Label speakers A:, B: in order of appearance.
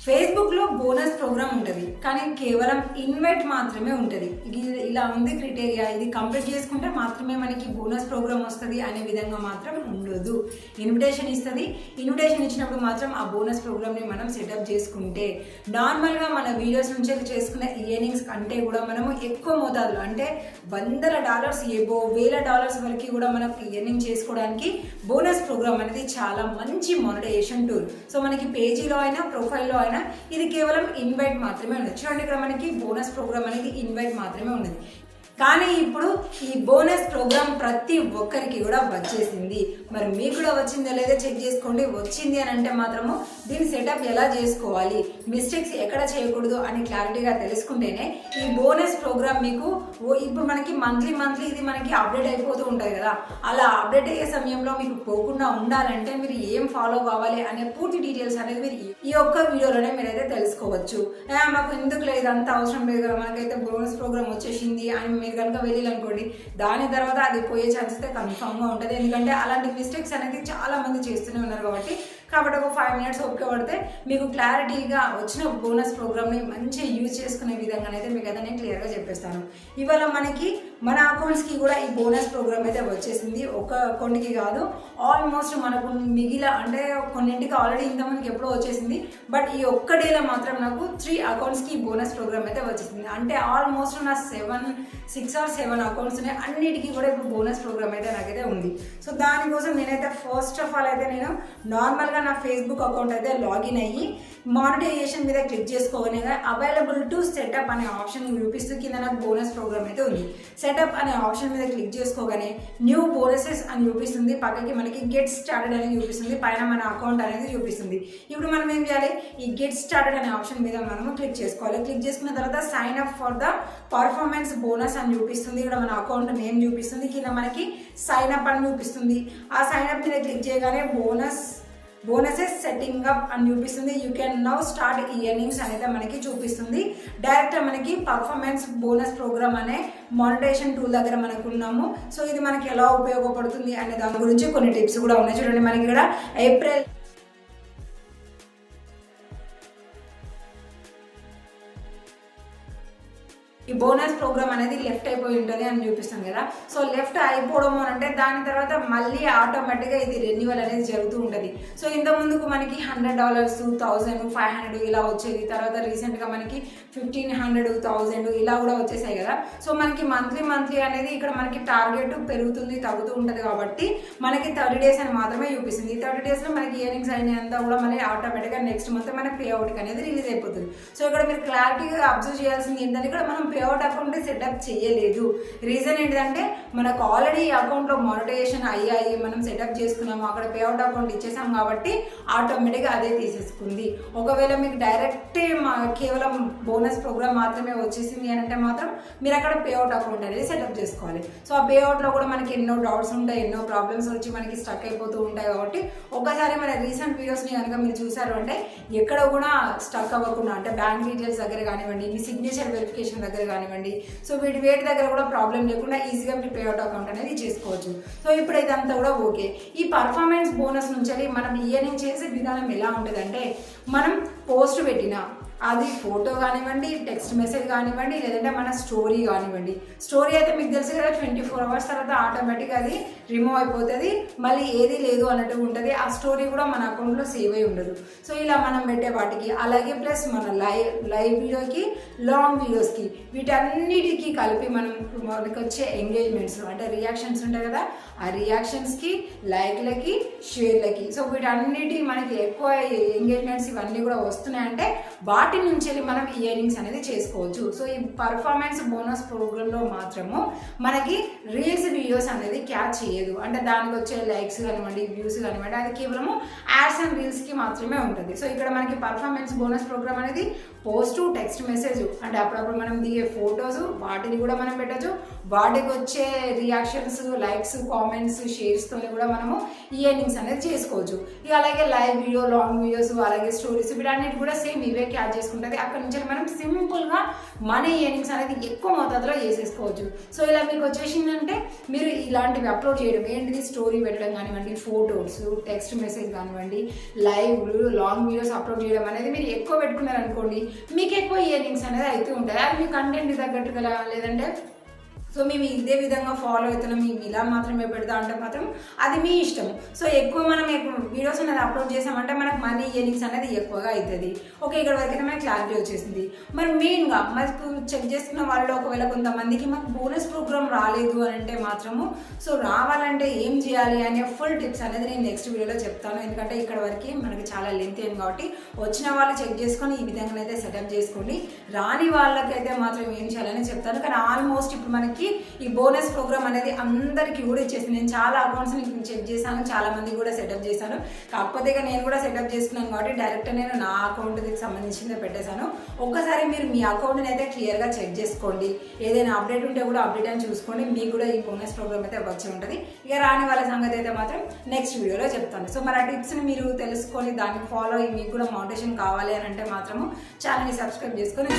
A: ఫేస్బుక్లో bonus programme ఉంటుంది, కానీ కేవలం ఇన్వైట్ మాత్రమే ఉంటుంది. ఇలా ఉంది క్రైటీరియా, ఇది కంప్లీట్ చేసుకుంటే మాత్రమే మనకి బోనస్ ప్రోగ్రామ్ వస్తుంది అనే విధంగా మాత్రం ఉండదు. ఇన్విటేషన్ ఇస్తుంది, ఇన్విటేషన్ ఇచ్చినప్పుడు మాత్రం ఆ బోనస్ ప్రోగ్రామ్ని మనం సెటప్ చేసుకుంటే నార్మల్గా మన వీడియోస్ నుంచి చేసుకునే ఇయర్నింగ్స్ కంటే కూడా మనము ఎక్కువ మోతాదులో అంటే $100 ఏబో $1000 వరకు కూడా మనకు ఇయర్నింగ్ చేసుకోవడానికి బోనస్ ప్రోగ్రామ్ అనేది చాలా మంచి మానిటైజేషన్ టూల్. సో మనకి పేజీలో అయినా ప్రొఫైల్లో అయినా ఇది కేవలం ఇన్వైట్ మాత్రమే ఉన్నది. చూడండి, ఇక్కడ మనకి బోనస్ ప్రోగ్రామ్ అనేది ఇన్వైట్ మాత్రమే ఉన్నది. కానీ ఇప్పుడు ఈ బోనస్ ప్రోగ్రామ్ ప్రతి ఒక్కరికి కూడా వచ్చేసింది. మరి మీకు కూడా వచ్చిందో లేదో చెక్ చేసుకోండి. వచ్చింది అని అంటే మాత్రము దీని సెటప్ ఎలా చేసుకోవాలి, మిస్టేక్స్ ఎక్కడ చేయకూడదు అని క్లారిటీగా తెలుసుకుంటేనే ఈ బోనస్ ప్రోగ్రామ్ మీకు ఇప్పుడు మనకి మంత్లీ ఇది మనకి అప్డేట్ అయిపోతూ ఉంటుంది కదా, అలా అప్డేట్ అయ్యే సమయంలో మీకు పోకుండా ఉండాలంటే మీరు ఏం ఫాలో కావాలి అనే పూర్తి డీటెయిల్స్ అనేది మీరు ఈ ఒక్క వీడియోలోనే మీరైతే తెలుసుకోవచ్చు. మాకు ఎందుకు లేదు, అంత అవసరం లేదు కదా, మనకైతే బోనస్ ప్రోగ్రామ్ వచ్చేసింది అని మీరు కనుక వెళ్ళాలనుకోండి, దాని తర్వాత అది పోయే ఛాన్స్ అయితే కన్ఫామ్గా ఉంటుంది. ఎందుకంటే అలాంటి మిస్టేక్స్ అనేది చాలా మంది చేస్తూనే ఉన్నారు కాబట్టి ఒక 5 minutes ఓపిక పడితే మీకు క్లారిటీగా వచ్చిన బోనస్ ప్రోగ్రామ్ని మంచిగా యూజ్ చేసుకునే విధంగా అయితే మీకు అయితే నేను క్లియర్గా చెప్పేస్తాను. ఇవాళ మనకి మన అకౌంట్స్కి కూడా ఈ బోనస్ ప్రోగ్రామ్ అయితే వచ్చేసింది. ఒక అకౌంట్కి కాదు, ఆల్మోస్ట్ మనకు అంటే కొన్నింటికి ఆల్రెడీ ఇంతమందికి ఎప్పుడో వచ్చేసింది. బట్ ఈ ఒక్క డేలో మాత్రం నాకు 3 అకౌంట్స్కి ఈ బోనస్ ప్రోగ్రామ్ అయితే వచ్చేసింది. అంటే ఆల్మోస్ట్ నా 6 or 7 అకౌంట్స్ ఉన్నాయి, అన్నిటికీ కూడా ఇప్పుడు బోనస్ ప్రోగ్రామ్ అయితే నాకైతే ఉంది. సో దానికోసం నేనైతే ఫస్ట్ ఆఫ్ ఆల్ అయితే నేను నార్మల్గా నా ఫేస్బుక్ అకౌంట్ అయితే లాగిన్ అయ్యి మానిటైజేషన్ మీద క్లిక్ చేసుకోగానే అవైలబుల్ టు సెటప్ అనే ఆప్షన్ చూపిస్తూ కింద నాకు బోనస్ ప్రోగ్రామ్ అయితే ఉంది. సెటప్ అనే ఆప్షన్ మీద క్లిక్ చేసుకోగానే న్యూ బోనసెస్ అని చూపిస్తుంది, పక్కకి మనకి గెట్ స్టార్టెడ్ అని చూపిస్తుంది, పైన మన అకౌంట్ అనేది చూపిస్తుంది. ఇప్పుడు మనం ఏం చేయాలి, ఈ గెట్ స్టార్టెడ్ అనే ఆప్షన్ మీద మనము క్లిక్ చేసుకోవాలి. క్లిక్ చేసుకున్న తర్వాత sign up for the performance bonus అని చూపిస్తుంది. ఇక్కడ మన అకౌంట్ నేమ్ చూపిస్తుంది, కింద మనకి సైన్ అప్ అని చూపిస్తుంది. ఆ సైన్ అప్ మీద క్లిక్ చేయగానే బోనసెస్ సెట్టింగ్ అప్ అని చూపిస్తుంది. You can now start earnings అనేది మనకి చూపిస్తుంది. డైరెక్ట్ మనకి పర్ఫార్మెన్స్ బోనస్ ప్రోగ్రామ్ అనే మానిటైజేషన్ టూల్ దగ్గర మనకు ఉన్నాము. సో ఇది మనకి ఎలా ఉపయోగపడుతుంది అనే దాని గురించి కొన్ని టిప్స్ కూడా ఉన్నాయి. చూడండి, మనకి ఇక్కడ ఏప్రిల్ ఈ బోనస్ ప్రోగ్రామ్ అనేది లెఫ్ట్ అయిపోయి ఉంటుంది అని చూపిస్తాం కదా. సో లెఫ్ట్ అయిపోవడం అంటే దాని తర్వాత మళ్ళీ ఆటోమేటిక్గా ఇది రెన్యువల్ అనేది జరుగుతూ ఉంటుంది. సో ఇంత ముందుకు మనకి $100, 1000, 500 ఇలా వచ్చేది. తర్వాత రీసెంట్గా మనకి 1500, 1000 ఇలా కూడా వచ్చేసాయి కదా. సో మనకి మంత్లీ అనేది ఇక్కడ మనకి టార్గెట్ పెరుగుతుంది తగ్గుతూ ఉంటుంది కాబట్టి మనకి 30 days అని మాత్రమే చూపిస్తుంది. ఈ 30 daysలో మనకి ఇయర్నింగ్స్ అయినంతా కూడా మళ్ళీ ఆటోమేటిక్గా నెక్స్ట్ మంత్ మనకి పే అవుట్కి అనేది రిలీజ్ అయిపోతుంది. సో ఇక్కడ మీరు క్లారిటీగా అబ్జర్వ్ చేయాల్సింది ఏంటంటే ఇక్కడ మనం పేఅవుట్ అకౌంట్ సెటప్ చేయలేదు. రీజన్ ఏంటంటే మనకు ఆల్రెడీ ఈ అకౌంట్లో మానిటైజేషన్ అయ్యాయి, మనం సెటప్ చేసుకున్నాము, అక్కడ పేఅవుట్ అకౌంట్ ఇచ్చేసాం కాబట్టి ఆటోమేటిక్గా అదే తీసేసుకుంది. ఒకవేళ మీకు డైరెక్టే కేవలం బోనస్ ప్రోగ్రామ్ మాత్రమే వచ్చేసింది అని అంటే మాత్రం మీరు అక్కడ పేఅవుట్ అకౌంట్ అనేది సెటప్ చేసుకోవాలి. సో ఆ పేఅవుట్లో కూడా మనకి ఎన్నో డౌట్స్ ఉంటాయి, ఎన్నో ప్రాబ్లమ్స్ వచ్చి మనకి స్టక్ అయిపోతూ ఉంటాయి. కాబట్టి ఒకసారి మన రీసెంట్ వీడియోస్ని కనుక మీరు చూసారు అంటే ఎక్కడ కూడా స్టక్ అవ్వకుండా, అంటే బ్యాంక్ డీటెయిల్స్ దగ్గర కానివ్వండి, మీ సిగ్నేచర్ వెరిఫికేషన్ దగ్గర కానివ్వండి, సో వేటి దగ్గర కూడా ప్రాబ్లం లేకుండా ఈజీగా మీరు పేఅవుట్ అకౌంట్ అనేది చేసుకోవచ్చు. సో ఇప్పుడు ఇదంతా కూడా ఓకే. ఈ పర్ఫార్మెన్స్ బోనస్ నుంచి మనం ఇయర్నింగ్ చేసే విధానం ఎలా ఉంటుందంటే, మనం పోస్ట్ పెట్టినా అది ఫోటో కానివ్వండి, టెక్స్ట్ మెసేజ్ కానివ్వండి, లేదంటే మన స్టోరీ కానివ్వండి. స్టోరీ అయితే మీకు తెలుసు కదా, 24 hours తర్వాత ఆటోమేటిక్గా అది రిమూవ్ అయిపోతుంది, మళ్ళీ ఏది లేదు అన్నట్టు ఉంటుంది. ఆ స్టోరీ కూడా మన అకౌంట్లో సేవ్ అయి ఉండదు. సో ఇలా మనం పెట్టే వాటికి, అలాగే ప్లస్ మన లైవ్ వీడియోకి, లాంగ్ వీడియోస్కి, వీటన్నిటికీ కలిపి మనకి వచ్చే ఎంగేజ్మెంట్స్ అంటే రియాక్షన్స్ ఉంటాయి కదా, ఆ రియాక్షన్స్కి, లైక్లకి, షేర్లకి, సో వీటన్నిటి మనకి ఎక్కువ ఎంగేజ్మెంట్స్ ఇవన్నీ కూడా వస్తున్నాయంటే వాటి నుంచి మనం ఇయర్నింగ్స్ అనేది చేసుకోవచ్చు. సో ఈ పర్ఫార్మెన్స్ బోనస్ ప్రోగ్రామ్లో మాత్రము మనకి రీల్స్ వీడియోస్ అనేది క్యాచ్ చేయదు. అంటే దానికి వచ్చే లైక్స్ కానివ్వండి, వ్యూస్ కానివ్వండి, అది కేవలము యాడ్స్ అండ్ రీల్స్కి మాత్రమే ఉంటుంది. సో ఇక్కడ మనకి పర్ఫార్మెన్స్ బోనస్ ప్రోగ్రామ్ అనేది పోస్ట్, టెక్స్ట్ మెసేజ్, అంటే అప్పుడప్పుడు మనం దిగే ఫొటోస్ వాటిని కూడా మనం పెట్టచ్చు. వాటికి వచ్చే రియాక్షన్స్, లైక్స్, కామెంట్స్, షేర్స్తో కూడా మనము ఈ ఎర్నింగ్స్ అనేది చేసుకోవచ్చు. ఇక అలాగే లైవ్ వీడియో, లాంగ్ వీడియోస్, అలాగే స్టోరీస్ వీటన్నిటి కూడా సేమ్ ఇవే క్యాచ్ చేసుకుంటుంది. అక్కడ నుంచి మనం సింపుల్గా మనీ ఎర్నింగ్స్ అనేది ఎక్కువ మోతాదులో చేసేసుకోవచ్చు. సో ఇలా మీకు వచ్చేసిందంటే మీరు ఇలాంటివి అప్లోడ్ చేయడం ఏంటిది, స్టోరీ పెట్టడం కానివ్వండి, ఫొటోస్, టెక్స్ట్ మెసేజ్ కానివ్వండి, లైవ్, లాంగ్ వీడియోస్ అప్లోడ్ చేయడం అనేది మీరు ఎక్కువ పెట్టుకున్నారనుకోండి, మీకు ఎక్కువ ఎర్నింగ్స్ అనేది అయితే ఉంటాయి. అది మీ కంటెంట్ తగ్గట్టుగా లేదంటే సో మేము ఇదే విధంగా ఫాలో అవుతున్నాం, మేము ఇలా మాత్రమే పెడతా అంటే మాత్రం అది మీ ఇష్టం. సో ఎక్కువ మనం వీడియోస్ అనేది అప్లోడ్ చేసామంటే మనకు మనీ ఎర్నింగ్స్ అనేది ఎక్కువగా అవుతుంది. ఓకే, ఇక్కడ వరకైతే మనకి క్లారిటీ వచ్చేసింది. మరి మెయిన్గా మనకు చెక్ చేసుకున్న వాళ్ళు ఒకవేళ కొంతమందికి మాకు బోనస్ ప్రోగ్రామ్ రాలేదు అని అంటే మాత్రము సో రావాలంటే ఏం చేయాలి అనే ఫుల్ టిప్స్ అనేది నేను నెక్స్ట్ వీడియోలో చెప్తాను. ఎందుకంటే ఇక్కడ వరకు మనకి చాలా లెంత్ అయింది కాబట్టి వచ్చిన వాళ్ళు చెక్ చేసుకొని ఈ విధంగా అయితే సెటప్ చేసుకోండి. రాని వాళ్ళకైతే మాత్రం ఏం చేయాలని చెప్తాను. కానీ ఆల్మోస్ట్ ఇప్పుడు మనకి ఈ బోనస్ ప్రోగ్రామ్ అనేది అందరికీ కూడా ఇచ్చేసింది. నేను చాలా అకౌంట్స్ని చెక్ చేశాను, చాలా మంది కూడా సెటప్ చేశాను. కాకపోతే ఇక నేను కూడా సెటప్ చేసుకున్నాను కాబట్టి డైరెక్ట్ నేను నా అకౌంట్కి సంబంధించిందే పెట్టేశాను. ఒక్కసారి మీరు మీ అకౌంట్ని అయితే క్లియర్గా చెక్ చేసుకోండి. ఏదైనా అప్డేట్ ఉంటే కూడా అప్డేట్ అని చూసుకోండి. మీకు కూడా ఈ బోనస్ ప్రోగ్రామ్ అయితే వచ్చి ఉంటుంది. ఇక రాని వాళ్ళ సంగతి అయితే మాత్రం నెక్స్ట్ వీడియోలో చెప్తాను. సో మరి ఆ టిప్స్ని మీరు తెలుసుకొని దాన్ని ఫాలో అయ్యి మీకు కూడా మోటివేషన్ కావాలి అని అంటే మాత్రము ఛానల్ని సబ్స్క్రైబ్ చేసుకొని